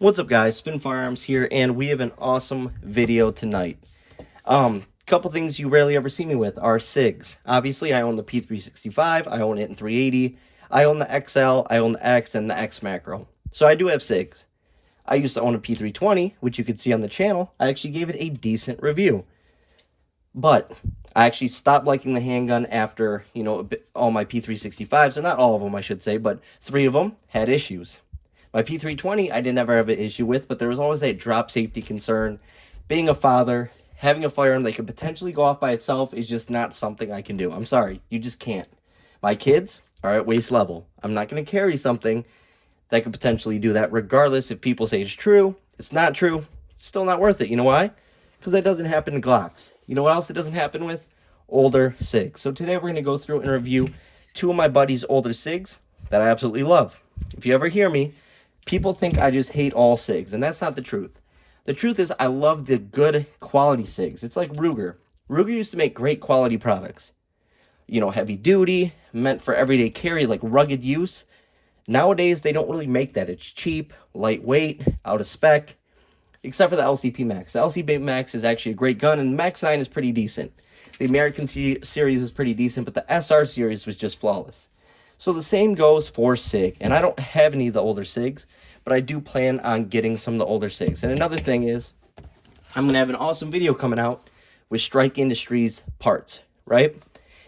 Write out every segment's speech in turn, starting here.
What's up, guys? Spin Firearms here, and we have an awesome video tonight. Couple things you rarely ever see me with are SIGs. Obviously, I own the P365, I own it in 380, I own the XL, I own the X, and the X Macro. So I do have SIGs. I used to own a P320, which you could see on the channel. I actually gave it a decent review. But I actually stopped liking the handgun after, all my P365s, or not all of them, I should say, but 3 of them had issues. My P320, I didn't ever have an issue with, but there was always that drop safety concern. Being a father, having a firearm that could potentially go off by itself is just not something I can do. I'm sorry, you just can't. My kids are at waist level. I'm not going to carry something that could potentially do that, regardless if people say it's true, it's not true, it's still not worth it. You know why? Because that doesn't happen to Glocks. You know what else it doesn't happen with? Older SIGs. So today we're going to go through and review 2 of my buddies' older SIGs that I absolutely love. If you ever hear me, people think I just hate all SIGs, and that's not the truth. The truth is I love the good quality SIGs. It's like Ruger. Ruger used to make great quality products. Heavy duty, meant for everyday carry, like rugged use. Nowadays, they don't really make that. It's cheap, lightweight, out of spec, except for the LCP Max. The LCP Max is actually a great gun, and the Max 9 is pretty decent. The American series is pretty decent, but the SR series was just flawless. So the same goes for SIG, and I don't have any of the older SIGs, but I do plan on getting some of the older SIGs. And another thing is, I'm going to have an awesome video coming out with Strike Industries parts, right?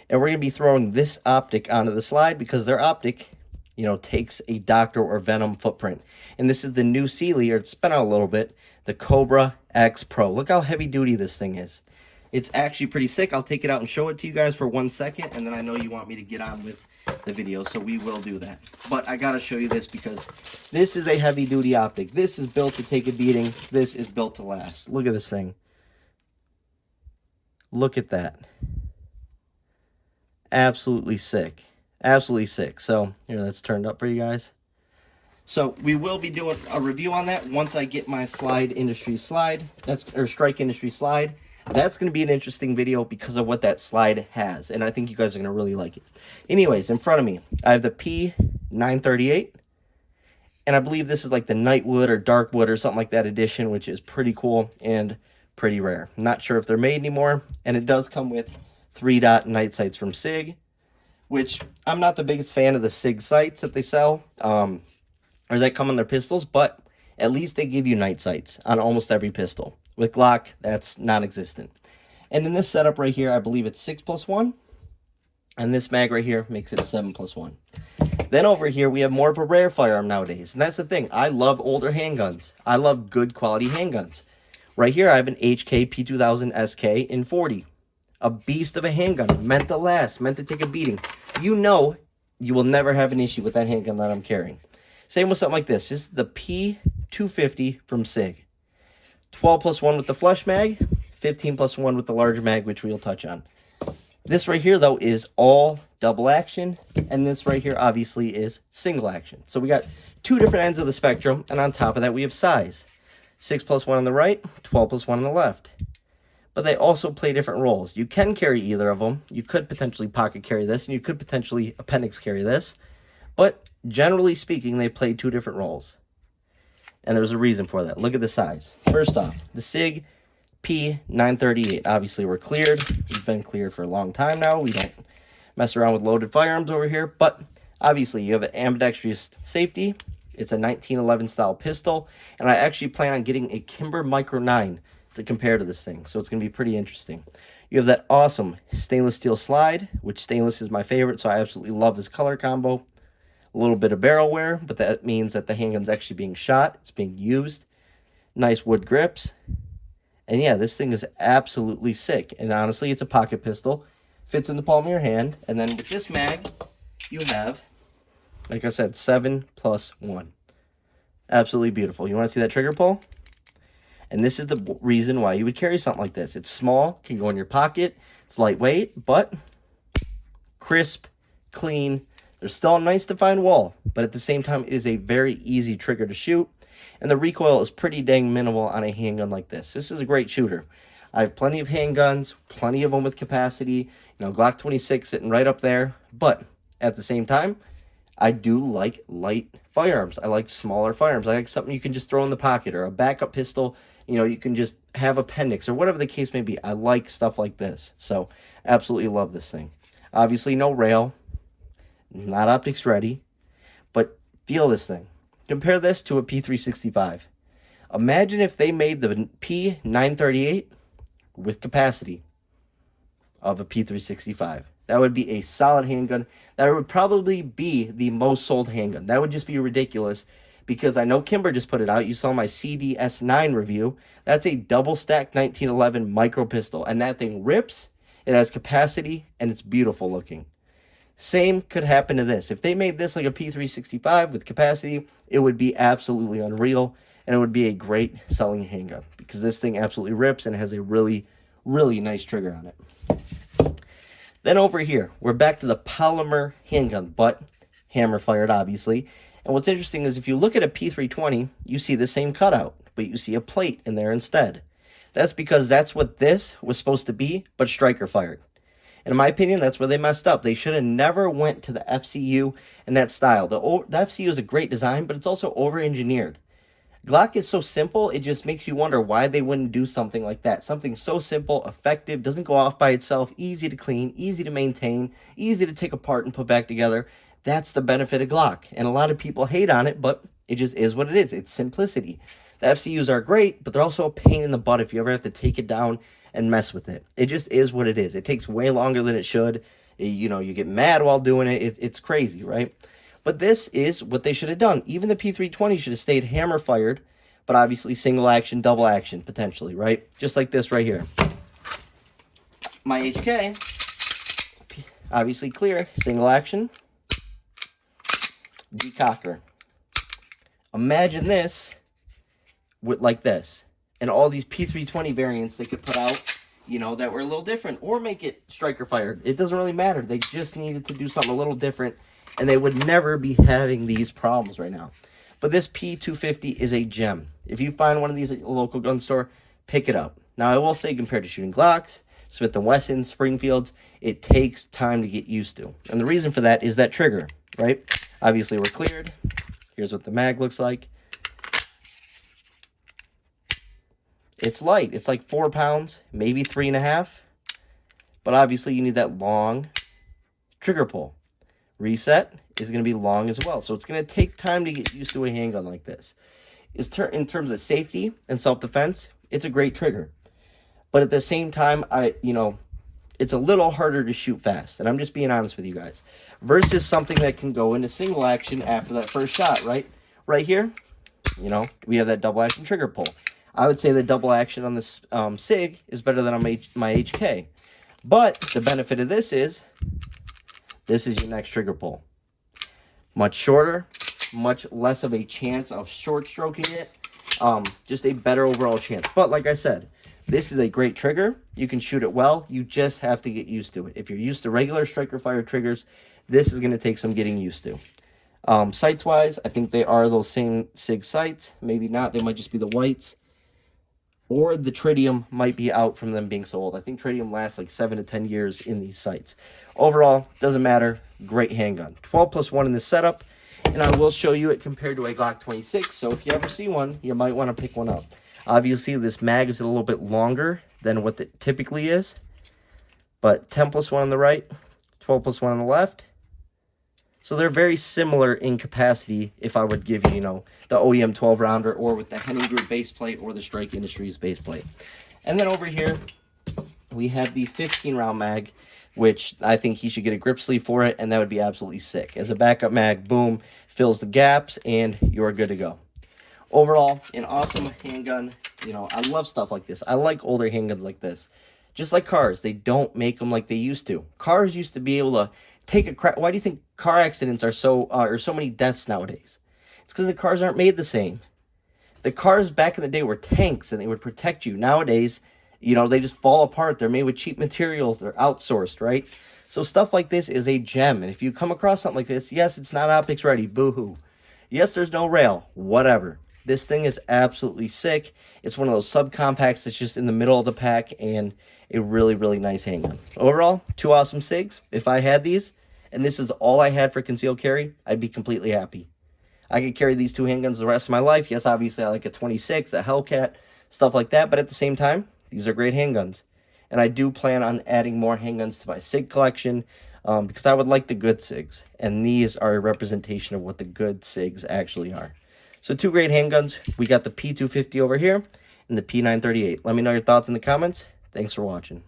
And we're going to be throwing this optic onto the slide because their optic, takes a Doctor or Venom footprint. And this is the new Sealy, or it's been out a little bit, the Cobra X Pro. Look how heavy duty this thing is. It's actually pretty sick. I'll take it out and show it to you guys for 1 second, and then I know you want me to get on with the video, so we will do that. But I gotta show you this because this is a heavy duty optic. This is built to take a beating. This is built to last. Look at this thing. Look at that. Absolutely sick. Absolutely sick. So here, that's turned up for you guys. So we will be doing a review on that once I get my Strike Industries slide. That's going to be an interesting video because of what that slide has, and I think you guys are going to really like it. Anyways, in front of me, I have the P938, and I believe this is like the Nightwood or Darkwood or something like that edition, which is pretty cool and pretty rare. I'm not sure if they're made anymore, and it does come with 3-dot night sights from Sig, which I'm not the biggest fan of the Sig sights that they sell, or that come on their pistols, but at least they give you night sights on almost every pistol. With Glock, that's non-existent. And in this setup right here, I believe it's 6+1. And this mag right here makes it 7+1. Then over here, we have more of a rare firearm nowadays. And that's the thing. I love older handguns. I love good quality handguns. Right here, I have an HK P250 SK in 40. A beast of a handgun. Meant to last. Meant to take a beating. You know you will never have an issue with that handgun that I'm carrying. Same with something like this. This is the P250 from Sig. 12+1 with the flush mag, 15+1 with the large mag, which we'll touch on. This right here, though, is all double action, and this right here, obviously, is single action. So we got 2 different ends of the spectrum, and on top of that, we have size. 6+1 on the right, 12+1 on the left. But they also play different roles. You can carry either of them. You could potentially pocket carry this, and you could potentially appendix carry this. But generally speaking, they play 2 different roles. And there's a reason for that. Look at the size. First off, the Sig P938. Obviously, we're cleared. We've been cleared for a long time now. We don't mess around with loaded firearms over here. But obviously, you have an ambidextrous safety. It's a 1911 style pistol. And I actually plan on getting a Kimber Micro 9 to compare to this thing. So it's going to be pretty interesting. You have that awesome stainless steel slide, which stainless is my favorite. So I absolutely love this color combo. A little bit of barrel wear, but that means that the handgun's actually being shot. It's being used. Nice wood grips. And yeah, this thing is absolutely sick. And honestly, it's a pocket pistol. Fits in the palm of your hand. And then with this mag, you have, like I said, 7+1. Absolutely beautiful. You want to see that trigger pull? And this is the reason why you would carry something like this. It's small, can go in your pocket. It's lightweight, but crisp, clean. There's still a nice defined wall, but at the same time, it is a very easy trigger to shoot, and the recoil is pretty dang minimal on a handgun like this. This is a great shooter. I have plenty of handguns, plenty of them with capacity, Glock 26 sitting right up there, but at the same time, I do like light firearms. I like smaller firearms. I like something you can just throw in the pocket, or a backup pistol. You know, you can just have appendix or whatever the case may be. I like stuff like this. So absolutely love this thing. Obviously no rail, not optics ready, but feel this thing. Compare this to a P365. Imagine if they made the P938 with capacity of a P365. That would be a solid handgun. That would probably be the most sold handgun. That would just be ridiculous, because I know Kimber just put it out. You saw my CDS9 review. That's a double stack 1911 micro pistol, and that thing rips. It has capacity, and it's beautiful looking. Same could happen to this. If they made this like a P365 with capacity, it would be absolutely unreal, and it would be a great selling handgun, because this thing absolutely rips and has a really, really nice trigger on it. Then over here, we're back to the polymer handgun, but hammer fired, obviously. And what's interesting is if you look at a P320, you see the same cutout, but you see a plate in there instead. That's because that's what this was supposed to be, but striker fired. And in my opinion, that's where they messed up. They should have never went to the FCU in that style. The FCU is a great design, but it's also over-engineered. Glock is so simple, it just makes you wonder why they wouldn't do something like that. Something so simple, effective, doesn't go off by itself, easy to clean, easy to maintain, easy to take apart and put back together. That's the benefit of Glock. And a lot of people hate on it, but it just is what it is. It's simplicity. The FCUs are great, but they're also a pain in the butt if you ever have to take it down and mess with it. It just is what it is. It takes way longer than it should. You know, you get mad while doing it. It's crazy, right? But this is what they should have done. Even the P320 should have stayed hammer fired, but obviously single action, double action, potentially, right? Just like this right here. My HK, obviously clear, single action, decocker. Imagine this with like this, and all these P320 variants they could put out, you know, that were a little different, or make it striker fired. It doesn't really matter. They just needed to do something a little different, and they would never be having these problems right now. But this P250 is a gem. If you find one of these at a local gun store, pick it up. Now, I will say, compared to shooting Glocks, Smith & Wesson, Springfields, it takes time to get used to. And the reason for that is that trigger, right? Obviously, we're cleared. Here's what the mag looks like. It's light. It's like 4 pounds, maybe 3.5. But obviously, you need that long trigger pull. Reset is going to be long as well. So it's going to take time to get used to a handgun like this. In terms of safety and self-defense, it's a great trigger. But at the same time, it's a little harder to shoot fast. And I'm just being honest with you guys. Versus something that can go into single action after that first shot, right? Right here, we have that double action trigger pull. I would say the double action on this Sig is better than on my HK. But the benefit of this is your next trigger pull. Much shorter, much less of a chance of short stroking it. Just a better overall chance. But like I said, this is a great trigger. You can shoot it well. You just have to get used to it. If you're used to regular striker fire triggers, this is going to take some getting used to. Sights wise, I think they are those same Sig sights. Maybe not. They might just be the whites. Or the tritium might be out from them being so old. I think tritium lasts like 7 to 10 years in these sights. Overall, doesn't matter. Great handgun. 12+1 in this setup. And I will show you it compared to a Glock 26. So if you ever see one, you might want to pick one up. Obviously, this mag is a little bit longer than what it typically is. But 10+1 on the right, 12+1 on the left. So they're very similar in capacity if I would give you, the OEM 12-rounder or with the Henning Group base plate or the Strike Industries base plate. And then over here, we have the 15-round mag, which I think he should get a grip sleeve for it, and that would be absolutely sick. As a backup mag, boom, fills the gaps, and you're good to go. Overall, an awesome handgun. I love stuff like this. I like older handguns like this. Just like cars, they don't make them like they used to. Cars used to be able to take a crash. Why do you think car accidents are so many deaths nowadays? It's because the cars aren't made the same. The cars back in the day were tanks and they would protect you. Nowadays, they just fall apart. They're made with cheap materials. They're outsourced, right? So stuff like this is a gem. And if you come across something like this, yes, it's not optics ready. Boo-hoo. Yes, there's no rail. Whatever. This thing is absolutely sick. It's one of those subcompacts that's just in the middle of the pack and a really, really nice handgun. Overall, 2 awesome Sigs. If I had these, and this is all I had for concealed carry, I'd be completely happy. I could carry these two handguns the rest of my life. Yes, obviously I like a 26, a Hellcat, stuff like that. But at the same time, these are great handguns. And I do plan on adding more handguns to my Sig collection because I would like the good Sigs. And these are a representation of what the good Sigs actually are. So two great handguns. We got the P250 over here and the P938. Let me know your thoughts in the comments. Thanks for watching.